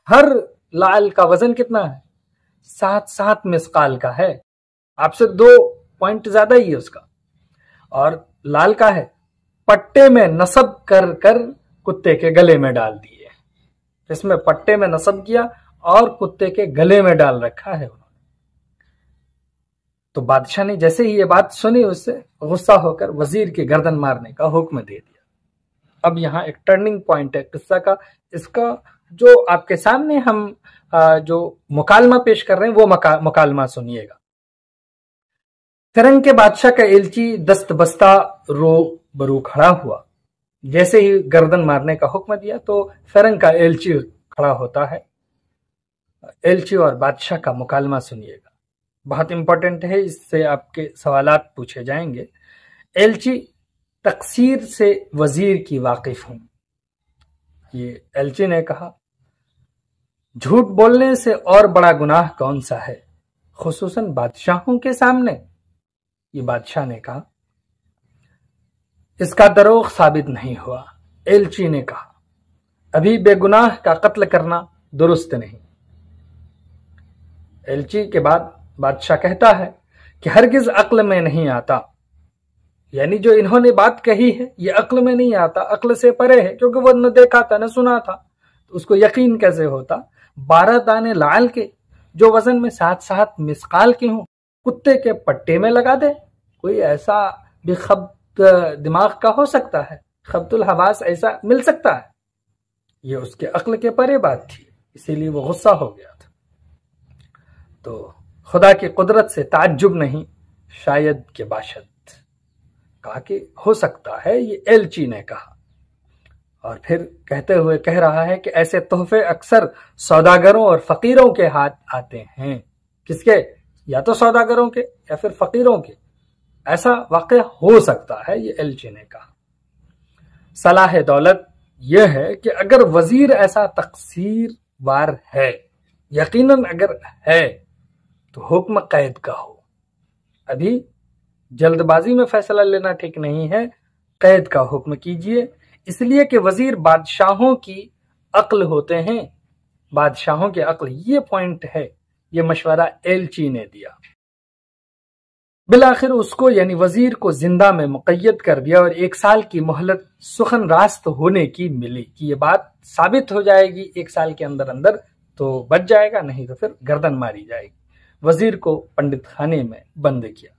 ہر لعل کا وزن کتنا ہے؟ 7 مسقال کا ہے۔ آپ سے 2 پوائنٹ زیادہ ہی ہے اس کا۔ اور لعل کا ہے، پٹے میں نصب کر کر کتے کے گلے میں ڈال دیے۔ اس میں پٹے میں نصب کیا اور کتے کے گلے میں ڈال رکھا ہے انہوں نے۔ تو بادشاہ نے جیسے ہی یہ بات سنی، اس سے غصہ ہو کر وزیر کی گردن مارنے کا حکم دے دیا۔ اب یہاں ایک ٹرننگ پوائنٹ ہے قصہ کا، اس کا جو آپ کے سامنے ہم جو مکالمہ پیش کر رہے ہیں وہ مکالمہ سنیے گا۔ فرنگ کے بادشاہ کا ایلچی دست بستہ رو برو کھڑا ہوا۔ جیسے ہی گردن مارنے کا حکم دیا تو فرنگ کا ایلچی کھڑا ہوتا ہے۔ ایلچی اور بادشاہ کا مکالمہ سنیے گا، بہت امپورٹنٹ ہے، اس سے آپ کے سوالات پوچھے جائیں گے۔ ایلچی: تقصیر سے وزیر کی واقف ہوں۔ یہ ایلچی نے کہا، جھوٹ بولنے سے اور بڑا گناہ کون سا ہے، خصوصاً بادشاہوں کے سامنے؟ یہ بادشاہ نے کہا، اس کا دروغ ثابت نہیں ہوا۔ ایلچی نے کہا، ابھی بے گناہ کا قتل کرنا درست نہیں۔ ایلچی کے بعد بادشاہ کہتا ہے کہ ہرگز عقل میں نہیں آتا، یعنی جو انہوں نے بات کہی ہے یہ عقل میں نہیں آتا، عقل سے پرے ہے، کیونکہ وہ نہ دیکھا تھا نہ سنا تھا، تو اس کو یقین کیسے ہوتا؟ 12 دانے لعل کے جو وزن میں 7 مسقال کے ہوں، کتے کے پٹے میں لگا دے؟ کوئی ایسا بھی خبط دماغ کا ہو سکتا ہے؟ خبط الحواس ایسا مل سکتا ہے؟ یہ اس کے عقل کے پرے بات تھی، اسی لیے وہ غصہ ہو گیا تھا۔ تو خدا کی قدرت سے تعجب نہیں، شاید کہ باشد، کہا کہ ہو سکتا ہے، یہ ایلچی نے کہا۔ اور پھر کہتے ہوئے کہہ رہا ہے کہ ایسے تحفے اکثر سوداگروں اور فقیروں کے ہاتھ آتے ہیں۔ کس کے؟ یا تو سوداگروں کے یا پھر فقیروں کے۔ ایسا واقع ہو سکتا ہے، یہ ایلچی نے کہا۔ صلاح دولت یہ ہے کہ اگر وزیر ایسا تقصیر وار ہے یقیناً اگر ہے تو حکم قید کا ہو. ابھی جلد بازی میں فیصلہ لینا ٹھیک نہیں ہے، قید کا حکم کیجئے، اس لیے کہ وزیر بادشاہوں کی عقل ہوتے ہیں، بادشاہوں کی عقل. یہ پوائنٹ ہے، یہ مشورہ ایلچی نے دیا. بالآخر اس کو یعنی وزیر کو زندہ میں مقید کر دیا اور 1 سال کی مہلت سخن راست ہونے کی ملی کہ یہ بات ثابت ہو جائے گی 1 سال کے اندر اندر تو بچ جائے گا، نہیں تو پھر گردن ماری جائے گی. وزیر کو پنڈت خانے میں بند کیا.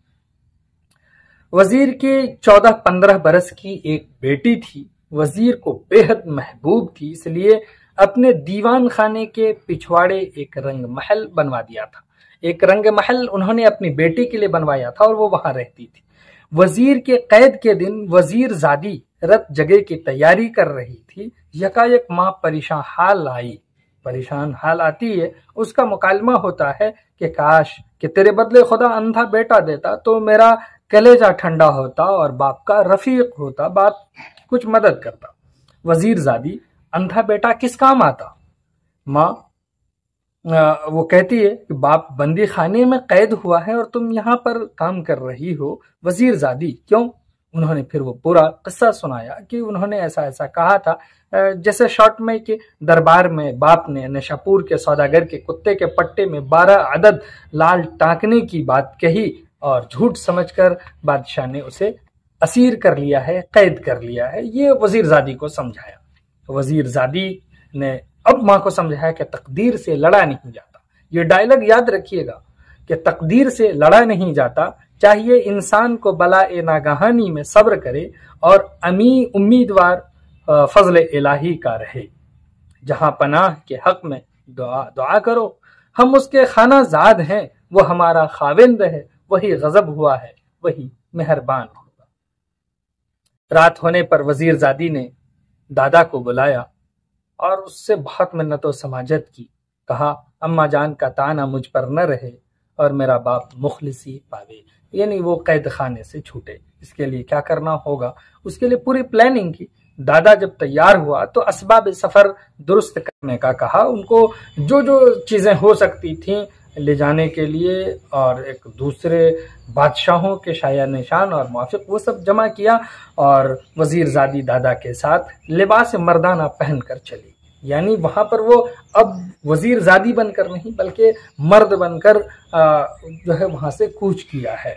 وزیر کے 14-15 برس کی ایک بیٹی تھی. وزیر کو بے حد محبوب تھی، اس لیے اپنے دیوان خانے کے پچھواڑے ایک رنگ محل بنوا دیا تھا. ایک رنگ محل انہوں نے اپنی بیٹی کے لیے بنوایا تھا اور وہ وہاں رہتی تھی. وزیر کے قید کے دن وزیر زادی رت جگہ کی تیاری کر رہی تھی. یکایک ماں پریشان حال آئی. پریشان حال آتی ہے، اس کا مکالمہ ہوتا ہے کہ کاش کہ تیرے بدلے خدا اندھا بیٹا دیتا تو میرا کلیجہ ٹھنڈا ہوتا اور باپ کا رفیق ہوتا، باپ کچھ مدد کرتا. وزیر زادی، اندھا بیٹا کس کام آتا؟ ماں وہ کہتی ہے کہ باپ بندی خانے میں قید ہوا ہے اور تم یہاں پر کام کر رہی ہو. وزیر زادی، کیوں؟ انہوں نے پھر وہ پورا قصہ سنایا کہ انہوں نے ایسا ایسا کہا تھا. جیسے شارٹ میں کہ دربار میں باپ نے نشاپور کے سوداگر کے کتے کے پٹے میں 12 عدد لال ٹانکنے کی بات کہی اور جھوٹ سمجھ کر بادشاہ نے اسے اسیر کر لیا ہے، قید کر لیا ہے. یہ وزیر زادی کو سمجھایا. وزیر زادی نے اب ماں کو سمجھایا کہ تقدیر سے لڑا نہیں جاتا. یہ ڈائلاگ یاد رکھیے گا کہ تقدیر سے لڑا نہیں جاتا. چاہیے انسان کو بلائے ناگہانی میں صبر کرے اور امیدوار فضل الہی کا رہے. جہاں پناہ کے حق میں دعا کرو. ہم اس کے خانہ زاد ہیں، وہ ہمارا خاوند ہے، وہی غضب ہوا ہے، وہی مہربان ہوگا. رات ہونے پر وزیر زادی نے دادا کو بلایا اور اس سے بہت منت و سماجت کی. کہا اماں جان کا تانا مجھ پر نہ رہے اور میرا باپ مخلصی پاوے، یعنی وہ قید خانے سے چھوٹے. اس کے لیے کیا کرنا ہوگا، اس کے لیے پوری پلاننگ کی. دادا جب تیار ہوا تو اسباب سفر درست کرنے کا کہا. ان کو جو جو چیزیں ہو سکتی تھیں لے جانے کے لیے اور ایک دوسرے بادشاہوں کے شایع نشان اور موافق وہ سب جمع کیا اور وزیر زادی دادا کے ساتھ لباس مردانہ پہن کر چلی. یعنی وہاں پر وہ اب وزیر زادی بن کر نہیں بلکہ مرد بن کر جو ہے وہاں سے کوچ کیا ہے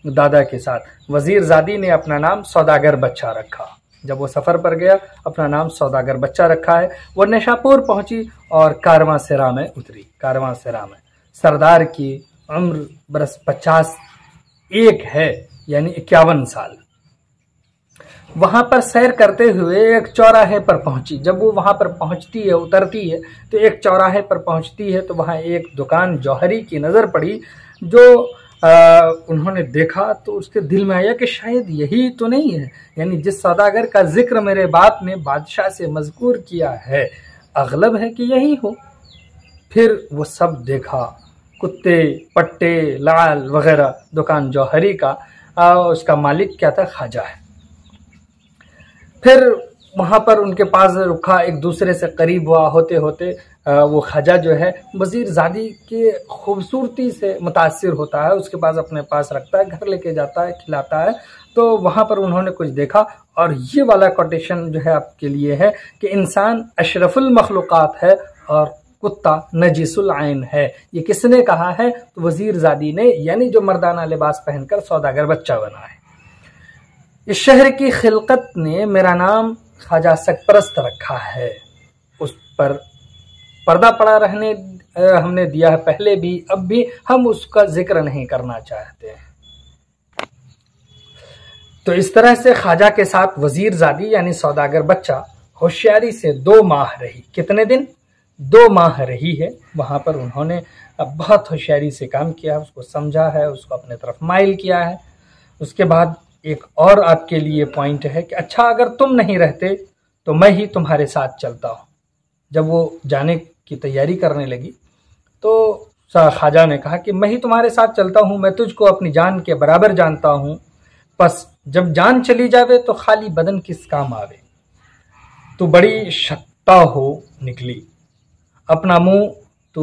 دادا کے ساتھ. وزیر زادی نے اپنا نام سوداگر بچہ رکھا. جب وہ سفر پر گیا اپنا نام سوداگر بچہ رکھا ہے. وہ نشاپور پہنچی اور کارواں سرا میں اتری. کارواں سرا میں سردار کی عمر برس 51 ہے، یعنی 51 سال. وہاں پر سیر کرتے ہوئے ایک چوراہے پر پہنچی. جب وہ وہاں پر پہنچتی ہے اترتی ہے تو ایک چوراہے پر پہنچتی ہے تو وہاں ایک دکان جوہری کی نظر پڑی. جو انہوں نے دیکھا تو اس کے دل میں آیا کہ شاید یہی تو نہیں ہے، یعنی جس سوداگر کا ذکر میرے باپ نے بادشاہ سے مذکور کیا ہے اغلب ہے کہ یہی ہو. پھر وہ سب دیکھا، کتے پٹے لال وغیرہ. دکان جوہری کا اس کا مالک کیا تھا؟ خواجہ ہے. پھر وہاں پر ان کے پاس رکھا، ایک دوسرے سے قریب ہوا. ہوتے ہوتے وہ خواجہ جو ہے وزیر زادی کے خوبصورتی سے متاثر ہوتا ہے، اس کے پاس اپنے پاس رکھتا ہے، گھر لے کے جاتا ہے، کھلاتا ہے. تو وہاں پر انہوں نے کچھ دیکھا اور یہ والا کوٹیشن جو ہے آپ کے لیے ہے کہ انسان اشرف المخلوقات ہے اور کتا نجس العین ہے. یہ کس نے کہا ہے؟ تو وزیر زادی نے، یعنی جو مردانہ لباس پہن کر سوداگر بچہ بنا ہے. اس شہر کی خلقت نے میرا نام خواجہ سگپرست رکھا ہے. اس پر پردہ پڑا رہنے ہم نے دیا ہے پہلے بھی، اب بھی ہم اس کا ذکر نہیں کرنا چاہتے ہیں. تو اس طرح سے خواجہ کے ساتھ وزیر زادی یعنی سوداگر بچہ ہوشیاری سے 2 ماہ رہی. کتنے دن؟ 2 ماہ رہی ہے. وہاں پر انہوں نے بہت ہوشیاری سے کام کیا، اس کو سمجھا ہے، اس کو اپنے طرف مائل کیا ہے. اس کے بعد ایک اور آپ کے لیے پوائنٹ ہے کہ اچھا اگر تم نہیں رہتے تو میں ہی تمہارے ساتھ چلتا ہوں. جب وہ جانے کی تیاری کرنے لگی تو خواجہ نے کہا کہ میں ہی تمہارے ساتھ چلتا ہوں، میں تجھ کو اپنی جان کے برابر جانتا ہوں. پس جب جان چلی جاوے تو خالی بدن کس کام آوے. تو بڑی شتا ہو نکلی، اپنا منہ تو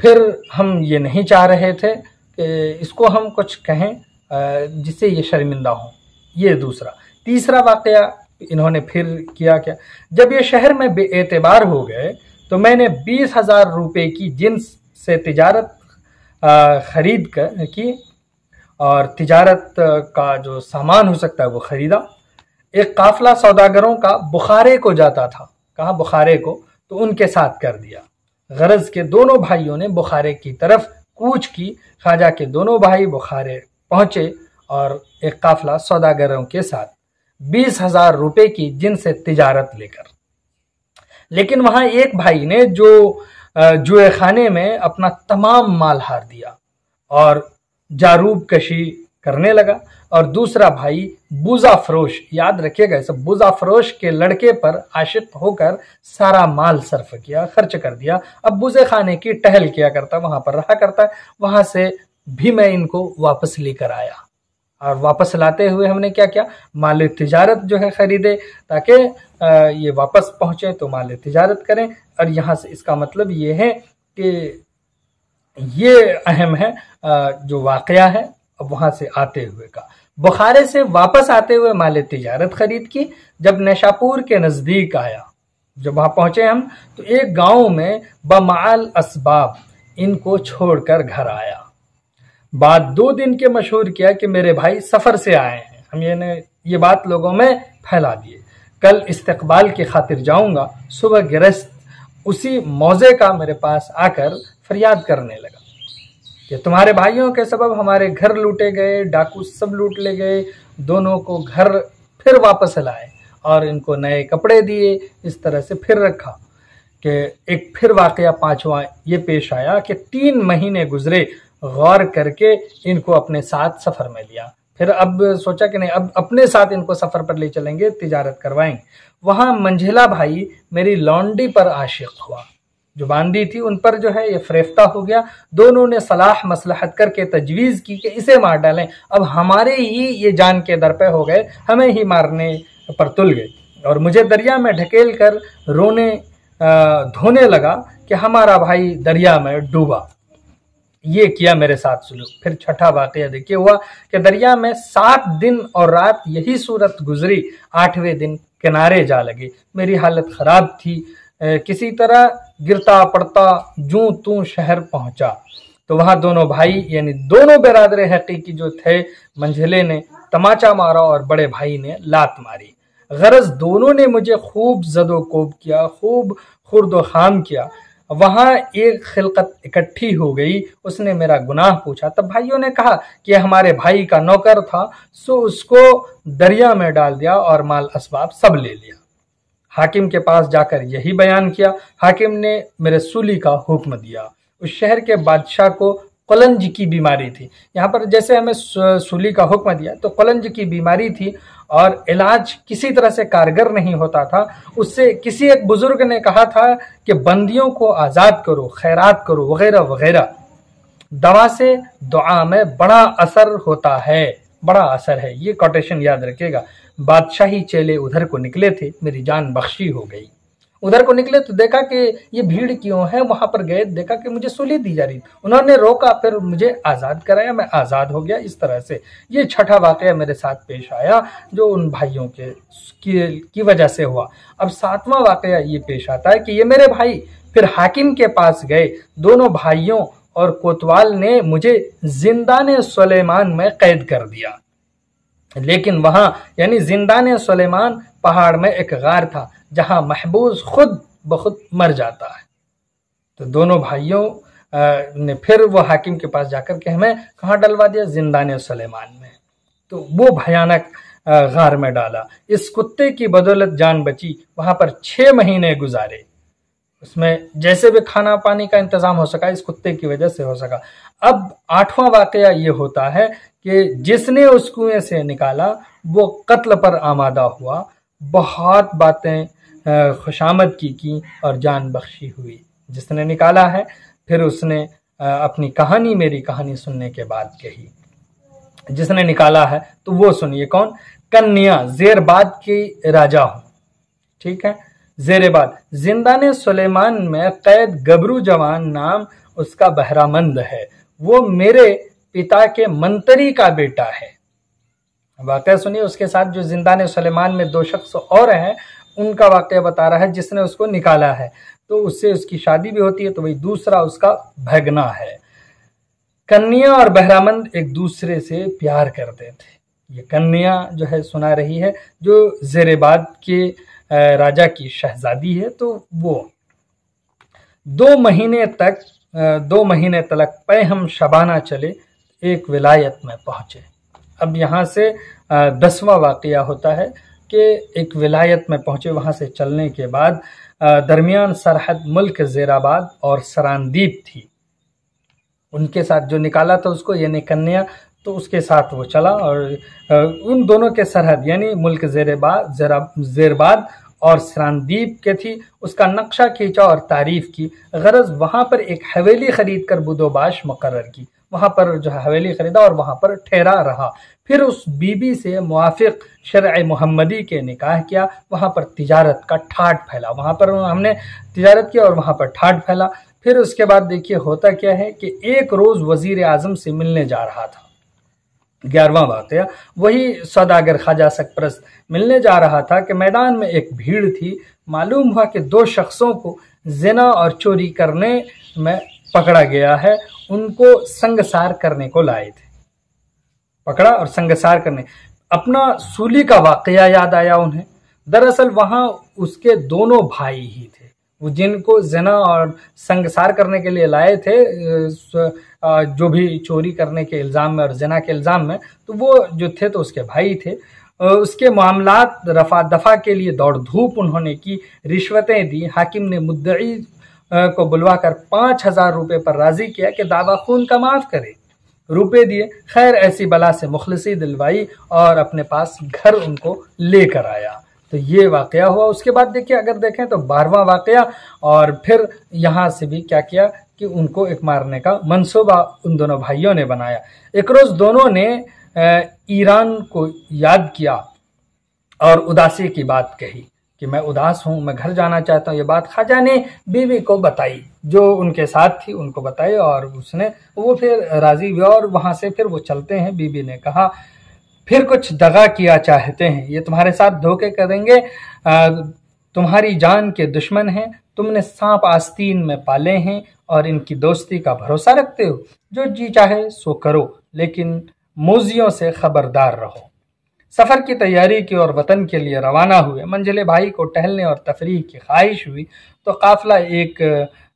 پھر ہم یہ نہیں چاہ رہے تھے کہ اس کو ہم کچھ کہیں جس سے یہ شرمندہ ہوں. یہ دوسرا. تیسرا واقعہ انہوں نے پھر کیا کیا، جب یہ شہر میں بے اعتبار ہو گئے تو میں نے 20,000 روپے کی جنس سے تجارت خرید کی اور تجارت کا جو سامان ہو سکتا ہے وہ خریدا. ایک قافلہ سوداگروں کا بخارے کو جاتا تھا، کہا بخارے کو، تو ان کے ساتھ کر دیا. غرض کے دونوں بھائیوں نے بخارے کی طرف کوچ کی. خواجہ کے دونوں بھائی بخارے پہنچے اور ایک قافلہ سوداگروں کے ساتھ 20,000 روپے کی جن سے تجارت لے کر. لیکن وہاں ایک بھائی نے جو جوئے خانے میں اپنا تمام مال ہار دیا اور جاروب کشی کرنے لگا، اور دوسرا بھائی بوزا فروش، یاد رکھیے گا سب، بوزا فروش کے لڑکے پر عاشق ہو کر سارا مال صرف کیا، خرچ کر دیا. اب بوزے خانے کی ٹہل کیا کرتا، وہاں پر رہا کرتا. وہاں سے بھی میں ان کو واپس لے کر آیا، اور واپس لاتے ہوئے ہم نے کیا کیا، مال تجارت جو ہے خریدے تاکہ یہ واپس پہنچے تو مال تجارت کریں. اور یہاں سے اس کا مطلب یہ ہے کہ یہ اہم ہے جو واقعہ ہے اب وہاں سے آتے ہوئے کا. بخارے سے واپس آتے ہوئے مال تجارت خرید کی. جب نیشاپور کے نزدیک آیا، جب وہاں پہنچے ہم، تو ایک گاؤں میں بمعال اسباب ان کو چھوڑ کر گھر آیا. بعد 2 دن کے مشہور کیا کہ میرے بھائی سفر سے آئے ہیں. ہم یہ بات لوگوں میں پھیلا دیے. کل استقبال کی خاطر جاؤں گا. صبح گرست اسی موزے کا میرے پاس آ کر فریاد کرنے لگا کہ تمہارے بھائیوں کے سبب ہمارے گھر لوٹے گئے، ڈاکو سب لوٹ لے گئے. دونوں کو گھر پھر واپس لائے اور ان کو نئے کپڑے دیے. اس طرح سے پھر رکھا کہ ایک پھر واقعہ 5واں یہ پیش آیا کہ 3 مہینے گزرے. غور کر کے ان کو اپنے ساتھ سفر میں لیا. پھر اب سوچا کہ نہیں، اب اپنے ساتھ ان کو سفر پر لے چلیں گے، تجارت کروائیں گے. وہاں منجھلا بھائی میری لونڈی پر عاشق ہوا، جو باندی تھی ان پر جو ہے یہ فریفتہ ہو گیا. دونوں نے صلاح مصلحت کر کے تجویز کی کہ اسے مار ڈالیں. اب ہمارے ہی یہ جان کے درپے ہو گئے، ہمیں ہی مارنے پر تل گئے. اور مجھے دریا میں ڈھکیل کر رونے دھونے لگا کہ ہمارا بھائی دریا میں ڈوبا. یہ کیا میرے ساتھ سلوک. پھر چھٹا واقعہ دیکھیے ہوا کہ دریا میں 7 دن اور رات یہی صورت گزری. 8ویں دن کنارے جا لگے. میری حالت خراب تھی. کسی طرح گرتا پڑتا جوں توں شہر پہنچا تو وہاں دونوں بھائی یعنی دونوں برادر حقیقی جو تھے، منجھلے نے تماچا مارا اور بڑے بھائی نے لات ماری. غرض دونوں نے مجھے خوب زد و کوب کیا، خوب خرد و خام کیا. وہاں ایک خلقت اکٹھی ہو گئی. اس نے میرا گناہ پوچھا. تب بھائیوں نے کہا کہ ہمارے بھائی کا نوکر تھا، سو اس کو دریا میں ڈال دیا اور مال اسباب سب لے لیا. حاکم کے پاس جا کر یہی بیان کیا. حاکم نے میرے سولی کا حکم دیا. اس شہر کے بادشاہ کو قلنج کی بیماری تھی. یہاں پر جیسے ہمیں سولی کا حکم دیا تو قلنج کی بیماری تھی اور علاج کسی طرح سے کارگر نہیں ہوتا تھا. اس سے کسی ایک بزرگ نے کہا تھا کہ بندیوں کو آزاد کرو، خیرات کرو وغیرہ وغیرہ. دوا سے دعا میں بڑا اثر ہوتا ہے، بڑا اثر ہے. یہ کوٹیشن یاد رکھیے گا. بادشاہی چیلے ادھر کو نکلے تھے، میری جان بخشی ہو گئی. ادھر کو نکلے تو دیکھا کہ یہ بھیڑ کیوں ہے. وہاں پر گئے، دیکھا کہ مجھے سولی دی جا رہی. انہوں نے روکا، پھر مجھے آزاد کرایا، میں آزاد ہو گیا. اس طرح سے یہ چھٹا واقعہ میرے ساتھ پیش آیا جو ان بھائیوں کی وجہ سے ہوا. اب 7واں واقعہ یہ پیش آتا ہے کہ یہ میرے بھائی پھر حاکم کے پاس گئے. دونوں بھائیوں اور کوتوال نے مجھے زندان سلیمان میں قید کر دیا. لیکن وہاں یعنی زندان سلیمان پہاڑ میں ایک غار تھا جہاں محبوس خود بخود مر جاتا ہے. تو دونوں بھائیوں نے پھر وہ حاکم کے پاس جا کر کہ ہمیں کہاں ڈلوا دیا؟ زندان سلیمان میں. تو وہ بھیانک غار میں ڈالا. اس کتے کی بدولت جان بچی. وہاں پر 6 مہینے گزارے. اس میں جیسے بھی کھانا پانی کا انتظام ہو سکا اس کتے کی وجہ سے ہو سکا. اب 8واں واقعہ یہ ہوتا ہے کہ جس نے اس کنویں سے نکالا وہ قتل پر آمادہ ہوا. بہت باتیں خوشامد کی اور جان بخشی ہوئی. جس نے نکالا ہے پھر اس نے اپنی کہانی میری کہانی سننے کے بعد کہی. جس نے نکالا ہے تو وہ سنیے کون؟ کنیا زیر باد کی راجا ہوں. ٹھیک ہے، زیر باد. زندان سلیمان میں قید گبرو جوان نام اس کا بہرامند ہے، وہ میرے پتا کے منتری کا بیٹا ہے۔ واقعہ سنیے، اس کے ساتھ جو زندان سلیمان میں 2 شخص اور ہیں ان کا واقعہ بتا رہا ہے جس نے اس کو نکالا ہے، تو اس سے اس کی شادی بھی ہوتی ہے، تو وہی دوسرا اس کا بھگنا ہے۔ کنیا اور بہرامند ایک دوسرے سے پیار کرتے تھے۔ یہ کنیا جو ہے سنا رہی ہے جو زیرباد کے راجا کی شہزادی ہے، تو وہ 2 مہینے تلک پیہم شبانہ چلے، ایک ولایت میں پہنچے۔ اب یہاں سے 10واں واقعہ ہوتا ہے کہ ایک ولایت میں پہنچے، وہاں سے چلنے کے بعد درمیان سرحد ملک زیرآباد اور سراندیپ تھی، ان کے ساتھ جو نکالا تھا اس کو یعنی کنیا، تو اس کے ساتھ وہ چلا، اور ان دونوں کے سرحد یعنی ملک زیرباد اور سراندیپ کے تھی، اس کا نقشہ کھینچا اور تعریف کی، غرض وہاں پر ایک حویلی خرید کر بدو باش مقرر کی، وہاں پر جو ہے حویلی خریدا اور وہاں پر ٹھہرا رہا۔ پھر اس بی بی سے موافق شرع محمدی کے نکاح کیا، وہاں پر تجارت کا ٹھاٹ پھیلا، وہاں پر ہم نے تجارت کیا اور وہاں پر ٹھاٹ پھیلا۔ پھر اس کے بعد دیکھیے ہوتا کیا ہے کہ ایک روز وزیر اعظم سے ملنے جا رہا تھا، 11واں واقعہ، وہی سوداگر خواجہ سرپرست ملنے جا رہا تھا کہ میدان میں ایک بھیڑ تھی، معلوم ہوا کہ 2 شخصوں کو زنا اور چوری کرنے میں پکڑا گیا ہے، ان کو سنگسار کرنے کو لائے تھے، پکڑا اور سنگسار کرنے، اپنا سولی کا واقعہ یاد آیا انہیں۔ دراصل وہاں اس کے دونوں بھائی ہی تھے، وہ جن کو زنا اور سنگسار کرنے کے لیے لائے تھے، جو بھی چوری کرنے کے الزام میں اور زنا کے الزام میں، تو وہ جو تھے تو اس کے بھائی تھے۔ اس کے معاملات رفع دفع کے لیے دوڑ دھوپ انہوں نے کی، رشوتیں دی، حاکم نے مدعی کو بلوا کر 5000 روپے پر راضی کیا کہ دعویٰ خون کا معاف کرے، روپے دیے، خیر ایسی بلا سے مخلصی دلوائی اور اپنے پاس گھر ان کو لے کر آیا۔ تو یہ واقعہ ہوا۔ اس کے بعد دیکھیں، اگر دیکھیں تو 12واں واقعہ، اور پھر یہاں سے بھی کیا کیا کہ ان کو ایک مارنے کا منصوبہ ان دونوں بھائیوں نے بنایا۔ ایک روز دونوں نے ایران کو یاد کیا اور اداسی کی بات کہی کہ میں اداس ہوں، میں گھر جانا چاہتا ہوں۔ یہ بات خواجہ نے بیوی کو بتائی، جو ان کے ساتھ تھی ان کو بتائی، اور اس نے وہ پھر راضی ہوئی، اور وہاں سے پھر وہ چلتے ہیں۔ بیوی نے کہا پھر کچھ دغا کیا چاہتے ہیں، یہ تمہارے ساتھ دھوکے کریں گے، تمہاری جان کے دشمن ہیں، تم نے سانپ آستین میں پالے ہیں اور ان کی دوستی کا بھروسہ رکھتے ہو، جو جی چاہے سو کرو، لیکن موذیوں سے خبردار رہو۔ سفر کی تیاری کی اور وطن کے لیے روانہ ہوئے۔ منجلے بھائی کو ٹہلنے اور تفریح کی خواہش ہوئی تو قافلہ ایک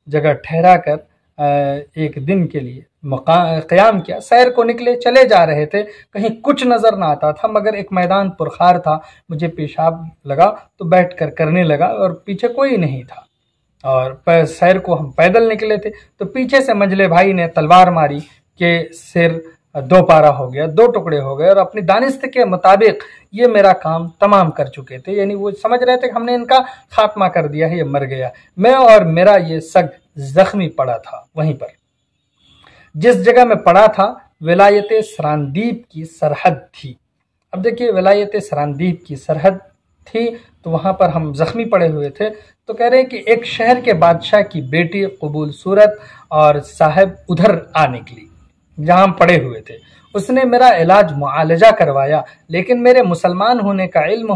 جگہ ٹھہرا کر ایک دن کے لیے قیام کیا۔ سیر کو نکلے، چلے جا رہے تھے، کہیں کچھ نظر نہ آتا تھا مگر ایک میدان پرخار تھا۔ مجھے پیشاب لگا تو بیٹھ کر کرنے لگا اور پیچھے کوئی نہیں تھا، اور سیر کو ہم پیدل نکلے تھے تو پیچھے سے منجلے بھائی نے تلوار ماری کہ سر 2 پارا ہو گیا، 2 ٹکڑے ہو گئے، اور اپنی دانست کے مطابق یہ میرا کام تمام کر چکے تھے، یعنی وہ سمجھ رہے تھے کہ ہم نے ان کا خاتمہ کر دیا ہے، یہ مر گیا۔ میں اور میرا یہ سگ زخمی پڑا تھا وہیں پر، جس جگہ میں پڑا تھا ولایت سراندیپ کی سرحد تھی۔ اب دیکھیے ولایت سراندیپ کی سرحد تھی تو وہاں پر ہم زخمی پڑے ہوئے تھے، تو کہہ رہے ہیں کہ ایک شہر کے بادشاہ کی بیٹی قبول صورت اور صاحب ادھر آ نکلی جہاں ہم پڑے ہوئے تھے۔ اس نے میرا علاج معالجہ کروایا، لیکن میرے مسلمان ہونے کا علم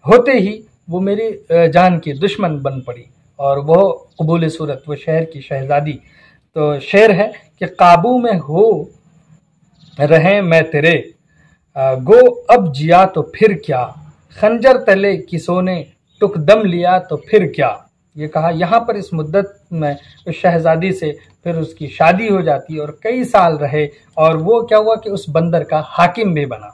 ہوتے ہی وہ میری جان کی دشمن بن پڑی، اور وہ قبول صورت، وہ شہر کی شہزادی۔ تو شعر ہے کہ قابو میں ہو رہے میں تیرے، گو اب جیا تو پھر کیا، خنجر تلے کسوں نے ٹک دم لیا تو پھر کیا۔ یہ کہا یہاں پر اس مدت میں اس شہزادی سے پھر اس کی شادی ہو جاتی اور کئی سال رہے، اور وہ کیا ہوا کہ اس بندر کا حاکم بھی بنا،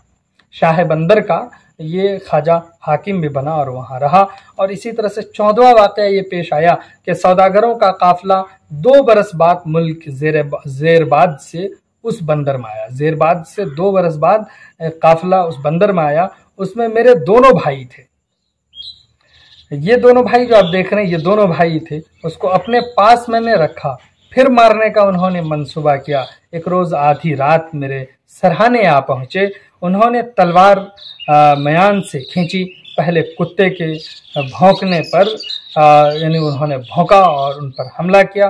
شاہ بندر کا یہ خواجہ حاکم بھی بنا اور وہاں رہا۔ اور اسی طرح سے 14واں واقعہ یہ پیش آیا کہ سوداگروں کا قافلہ 2 برس بعد ملک زیرباد سے اس بندر میں آیا، زیرباد سے 2 برس بعد قافلہ اس بندر میں آیا، اس میں میرے دونوں بھائی تھے۔ یہ دونوں بھائی جو آپ دیکھ رہے ہیں، یہ دونوں بھائی تھے، اس کو اپنے پاس میں نے رکھا، پھر مارنے کا انہوں نے منصوبہ کیا۔ ایک روز آدھی رات میرے سرہانے آ پہنچے، انہوں نے تلوار میان سے کھینچی، پہلے کتے کے بھونکنے پر یعنی انہوں نے بھونکا اور ان پر حملہ کیا،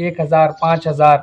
1000, 5000,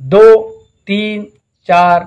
2, 3, 4